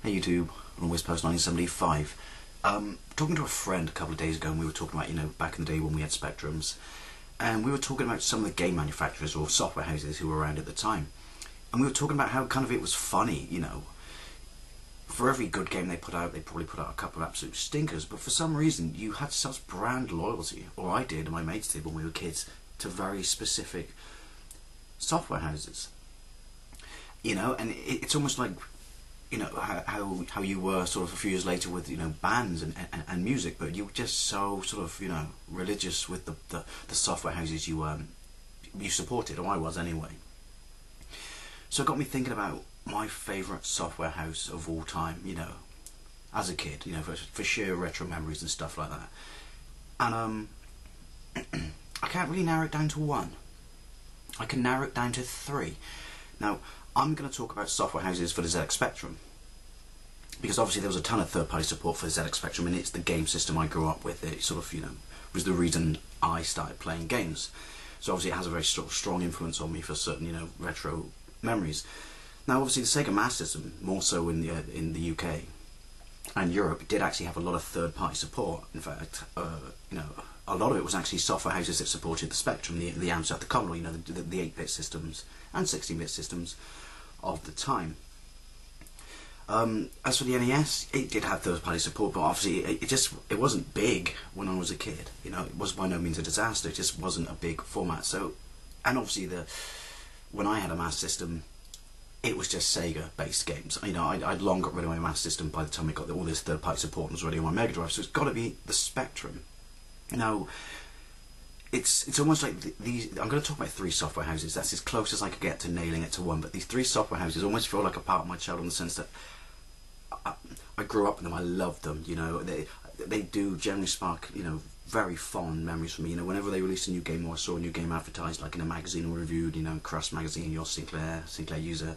Hey YouTube, I'm WizPost1975. Talking to a friend a couple of days ago, and we were talking about, back in the day when we had Spectrums, and we were talking about some of the game manufacturers or software houses who were around at the time. And we were talking about how kind of it was funny, for every good game they put out, they probably put out a couple of absolute stinkers, but for some reason you had such brand loyalty, or I did, and my mates did when we were kids, to very specific software houses. And it's almost like, how you were sort of a few years later with bands and music, but you were just so sort of religious with the software houses you supported, or I was anyway. So it got me thinking about my favourite software house of all time, as a kid, for sheer retro memories and stuff like that. And I can't really narrow it down to one. I can narrow it down to three. Now, I'm going to talk about software houses for the ZX Spectrum, because obviously there was a ton of third-party support for the ZX Spectrum, and it's the game system I grew up with. It sort of, was the reason I started playing games. So obviously it has a very sort of strong influence on me for certain, retro memories. Now, obviously the Sega Master System, more so in the UK and Europe, did actually have a lot of third-party support. In fact, a lot of it was actually software houses that supported the Spectrum, the Amstrad, the Commodore, the 8-bit systems and 16-bit systems of the time. As for the NES, it did have third-party support, but obviously it wasn't big when I was a kid. It was by no means a disaster. It just wasn't a big format. So, and obviously when I had a Master System, it was just Sega-based games. I'd long got rid of my Master System by the time it got all this third-party support and was already on my Mega Drive. So it's got to be the Spectrum. Now, it's almost like these. I'm going to talk about three software houses. That's as close as I could get to nailing it to one. But these three software houses almost feel like a part of my childhood in the sense that I grew up with them. I loved them. They do generally spark very fond memories for me. Whenever they released a new game or I saw a new game advertised, like in a magazine or reviewed, Crust magazine, your Sinclair user.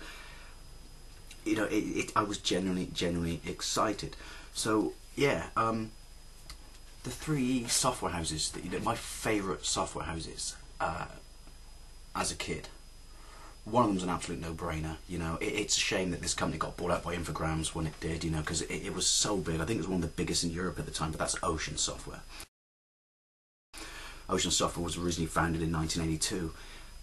I was genuinely excited. So yeah. The three software houses that my favourite software houses as a kid. One of them's an absolute no-brainer. It's a shame that this company got bought out by Infogrames when it did. Because it was so big. I think it was one of the biggest in Europe at the time. But that's Ocean Software. Ocean Software was originally founded in 1982.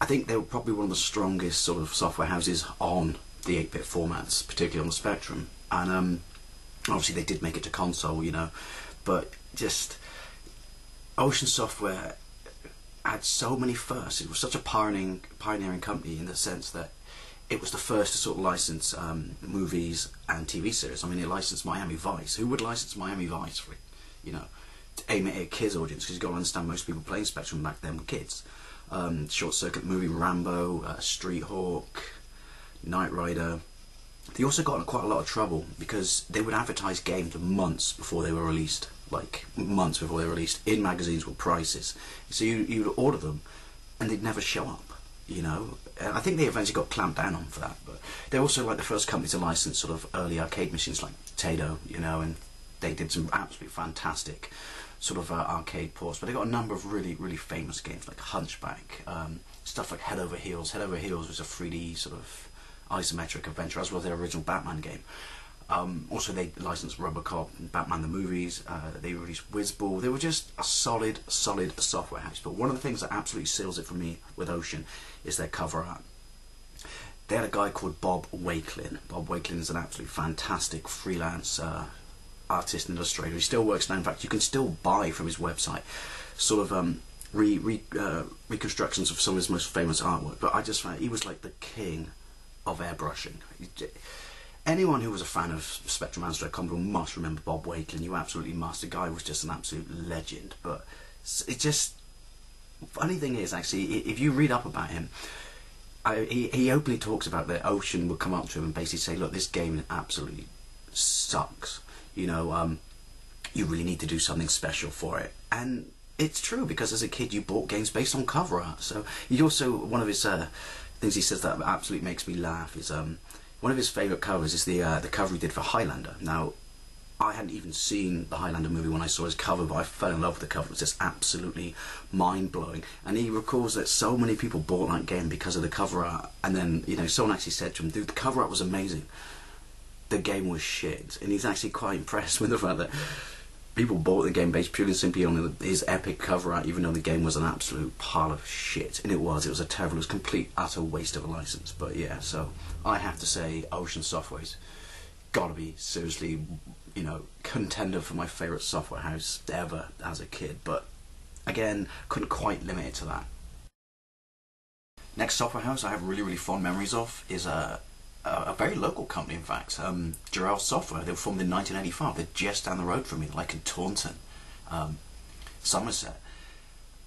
I think they were probably one of the strongest sort of software houses on the 8-bit formats, particularly on the Spectrum. And obviously they did make it to console. But just Ocean Software had so many firsts. It was such a pioneering company in the sense that it was the first to sort of license movies and TV series. It licensed Miami Vice. Who would license Miami Vice for, to aim it at a kids' audience? Because you've got to understand most people playing Spectrum back then were kids. Short Circuit movie, Rambo, Street Hawk, Knight Rider. They also got in quite a lot of trouble because they would advertise games months before they were released, in magazines with prices. So you'd order them and they'd never show up, And I think they eventually got clamped down on for that, but they're also like the first company to license sort of early arcade machines like Tato, and they did some absolutely fantastic sort of arcade ports. But they got a number of really famous games like Hunchback, stuff like Head Over Heels. Head Over Heels was a 3D sort of isometric adventure, as well as their original Batman game. Also, they licensed Robocop and Batman the movies. They released Whizball. They were just a solid software house. But one of the things that absolutely seals it for me with Ocean is their cover art. They had a guy called Bob Wakelin. Bob Wakelin is an absolutely fantastic freelance artist and illustrator. He still works now. In fact, you can still buy from his website sort of reconstructions of some of his most famous artwork. But I just found he was like the king of airbrushing. Anyone who was a fan of Spectrum Amstrad Commodore must remember Bob Wakelin. You absolutely must. The guy was just an absolute legend. But it just... Funny thing is, actually, if you read up about him, he openly talks about that Ocean would come up to him and basically say, look, this game absolutely sucks. You really need to do something special for it. And it's true, because as a kid you bought games based on cover art. So he also, one of his things he says that absolutely makes me laugh is one of his favourite covers is the cover he did for Highlander. Now, I hadn't even seen the Highlander movie when I saw his cover, but I fell in love with the cover. It was just absolutely mind-blowing. And he recalls that so many people bought that game because of the cover art. And then, someone actually said to him, dude, the cover art was amazing, the game was shit, and he's actually quite impressed with the fact that people bought the game based purely and simply on his epic cover art, even though the game was an absolute pile of shit. And it was a terrible, it was a complete, utter waste of a license. But yeah, so I have to say Ocean Software's gotta be seriously, you know, contender for my favourite software house ever as a kid. But again, couldn't quite limit it to that. Next software house I have really fond memories of is a very local company, in fact, Giraffe Software. They were formed in 1985. They're just down the road from me, like in Taunton, Somerset,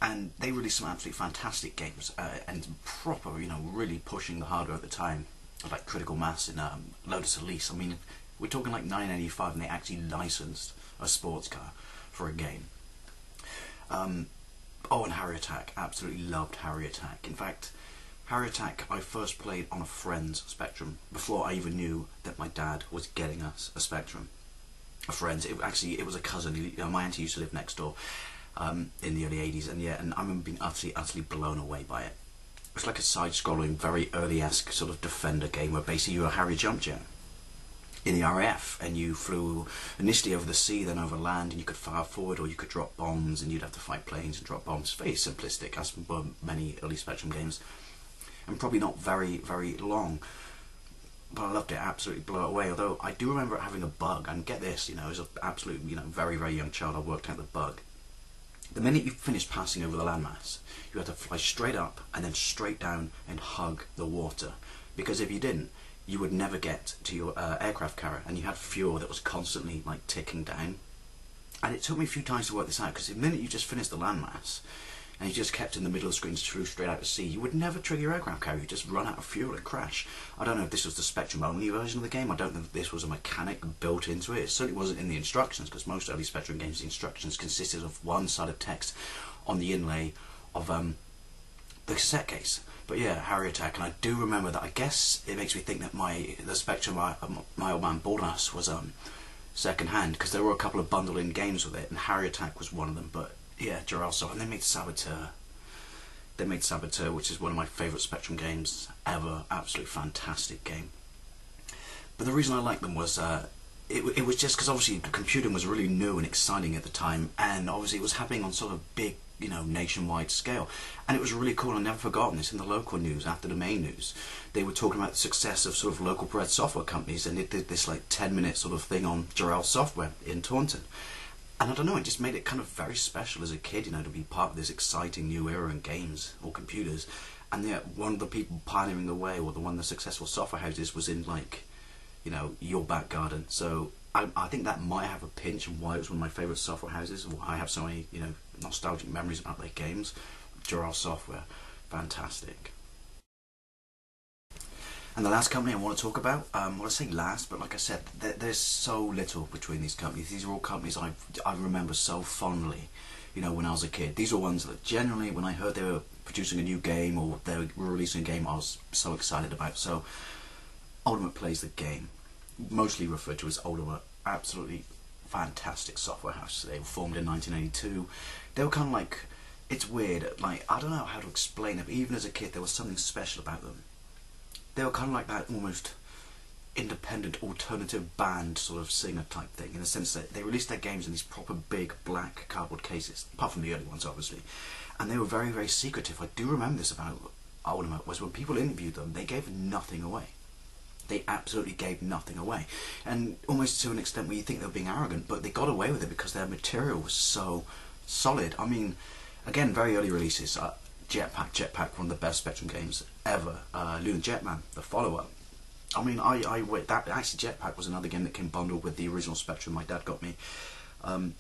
and they released some absolutely fantastic games and proper, you know, really pushing the hardware at the time, like Critical Mass and Lotus Elise. I mean, we're talking like 1985, and they actually licensed a sports car for a game. Oh, and Harry Attack. Absolutely loved Harry Attack. In fact, Harry Attack I first played on a friend's Spectrum before I even knew that my dad was getting us a Spectrum. A friend's. It was a cousin. My auntie used to live next door in the early 80s, and yeah, and I remember being utterly blown away by it. It's like a side-scrolling, very early-esque sort of Defender game where basically you were Harry Jumpjet in the RAF, and you flew initially over the sea, then over land, and you could fire forward or you could drop bombs, and you'd have to fight planes and drop bombs. Very simplistic, as were many early Spectrum games, and probably not very long. But I loved it, absolutely blew it away. Although I do remember it having a bug, and get this, you know, as an absolute, you know, very young child, I worked out the bug. The minute you finished passing over the landmass, you had to fly straight up and then straight down and hug the water, because if you didn't, you would never get to your aircraft carrier, and you had fuel that was constantly like ticking down. And it took me a few times to work this out, because the minute you just finished the landmass and you just kept in the middle of the screen, flew straight out to sea, you would never trigger your aircraft carrier. You just run out of fuel and crash. I don't know if this was the Spectrum only version of the game. I don't know if this was a mechanic built into it. It certainly wasn't in the instructions, because most early Spectrum games, the instructions consisted of one side of text on the inlay of the cassette case. But yeah, Harry Attack, and I do remember that. I guess it makes me think that the Spectrum my old man bought us was second hand, because there were a couple of bundled-in games with it, and Harry Attack was one of them. But yeah, Giraffe Software, and they made Saboteur. They made Saboteur, which is one of my favourite Spectrum games ever. Absolutely fantastic game. But the reason I liked them was it was just because obviously computing was really new and exciting at the time, and obviously it was happening on sort of big, you know, nationwide scale, and it was really cool. I've never forgotten this. In the local news, after the main news, they were talking about the success of sort of local bred software companies, and they did this like 10-minute sort of thing on Giraffe Software in Taunton. And I don't know, it just made it kind of very special as a kid, you know, to be part of this exciting new era in games or computers. And yet one of the people pioneering the way, or the one of the successful software houses, was in, like, you know, your back garden. So I think that might have a pinch of why it was one of my favourite software houses, why I have so many, you know, nostalgic memories about their games. Giraffe Software, fantastic. And the last company I want to talk about, well, I say last, but like I said, there's so little between these companies. These are all companies I remember so fondly, you know, when I was a kid. These are ones that generally, when I heard they were producing a new game or they were releasing a game, I was so excited about. So, Ultimate Playz the game, mostly referred to as Ultimate, absolutely fantastic software house. They were formed in 1982. They were kind of like, it's weird, like, I don't know how to explain it, but even as a kid, there was something special about them. They were kind of like that almost independent alternative band sort of singer type thing, in the sense that they released their games in these proper big black cardboard cases, apart from the early ones obviously, and they were very secretive. I do remember this about Ultimate, was when people interviewed them, they gave nothing away. They absolutely gave nothing away, and almost to an extent where you think they were being arrogant, but they got away with it because their material was so solid. I mean, again, very early releases. Jetpack, one of the best Spectrum games ever. Lunar Jetman, the follow-up. I mean, that actually Jetpack was another game that came bundled with the original Spectrum my dad got me, and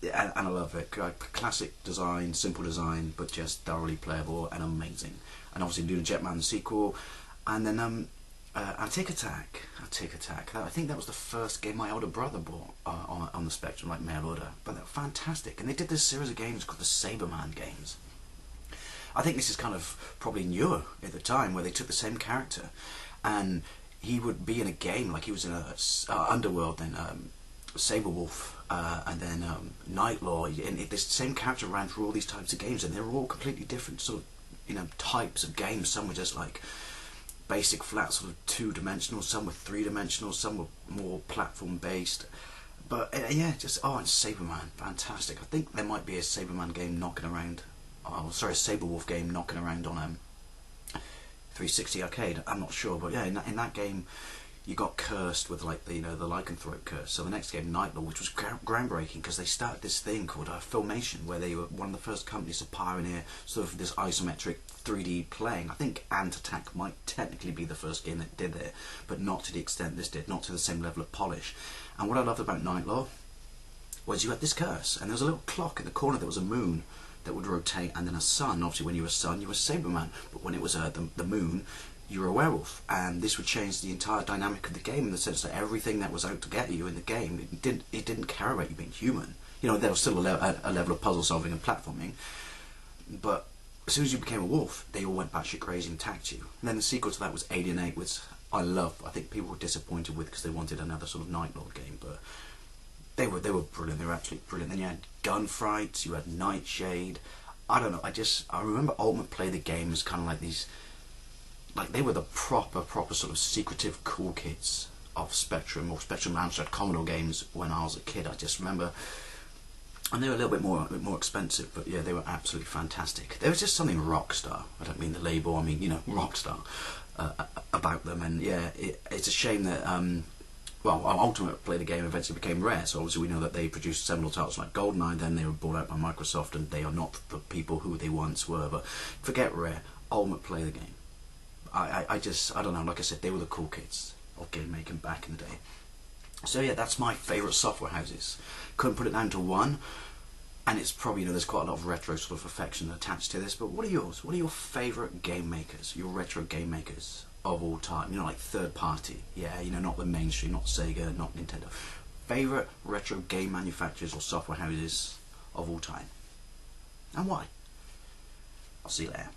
I love it. Classic design, simple design, but just thoroughly playable and amazing. And obviously Lunar Jetman, the sequel, and then Tic Tac. I think that was the first game my older brother bought on the Spectrum, like mail order. But they were fantastic, and they did this series of games called the Saberman games. I think this is kind of probably newer at the time, where they took the same character and he would be in a game, like he was in a Underworld, then Saberwolf, and then Nightlaw, and this same character ran through all these types of games, and they were all completely different sort of, you know, types of games. Some were just like basic flat sort of two-dimensional, some were three-dimensional, some were more platform-based. But yeah, just and Saberman, fantastic. I think there might be a Saberman game knocking around. Oh, sorry, a Saberwolf game knocking around on 360 arcade. I'm not sure, but yeah, in that game, you got cursed with like the the lycanthrope curse. So the next game, Nightlord, which was groundbreaking because they started this thing called Filmation, where they were one of the first companies to pioneer sort of this isometric 3D playing. I think Ant Attack might technically be the first game that did it, but not to the extent this did, not to the same level of polish. And what I loved about Nightlord was you had this curse, and there was a little clock in the corner. There was a moon that would rotate, and then a sun. Obviously, when you were a sun, you were Saberman, but when it was the moon, you were a werewolf, and this would change the entire dynamic of the game in the sense that everything that was out to get you in the game, it didn't care about you being human. You know, there was still a level of puzzle solving and platforming, but as soon as you became a wolf, they all went batshit crazy and attacked you. And then the sequel to that was Alien 8, which I loved. I think people were disappointed with because they wanted another sort of Nightlord game, but they were brilliant. They were absolutely brilliant. Then you had Gunfights, you had Nightshade. I don't know. I remember Ultimate Play the game as kind of like these. Like, they were the proper sort of secretive cool kids of Spectrum or Spectrum Amstrad Commodore games when I was a kid. I just remember, and they were a little bit more expensive, but yeah, they were absolutely fantastic. There was just something Rockstar, I don't mean the label, I mean, you know, Rockstar, about them. And yeah, it's a shame that, well, Ultimate Play the game eventually became Rare, so obviously we know that they produced seminal titles like GoldenEye, then they were bought out by Microsoft, and they are not the people who they once were. But forget Rare, Ultimate Play the game. I don't know, like I said, they were the cool kids of game making back in the day. So yeah, that's my favourite software houses. Couldn't put it down to one, and it's probably, you know, there's quite a lot of retro sort of affection attached to this, but what are yours? What are your favourite game makers, your retro game makers of all time? You know, like third party, yeah, you know, not the mainstream, not Sega, not Nintendo. Favourite retro game manufacturers or software houses of all time, and why? I'll see you later.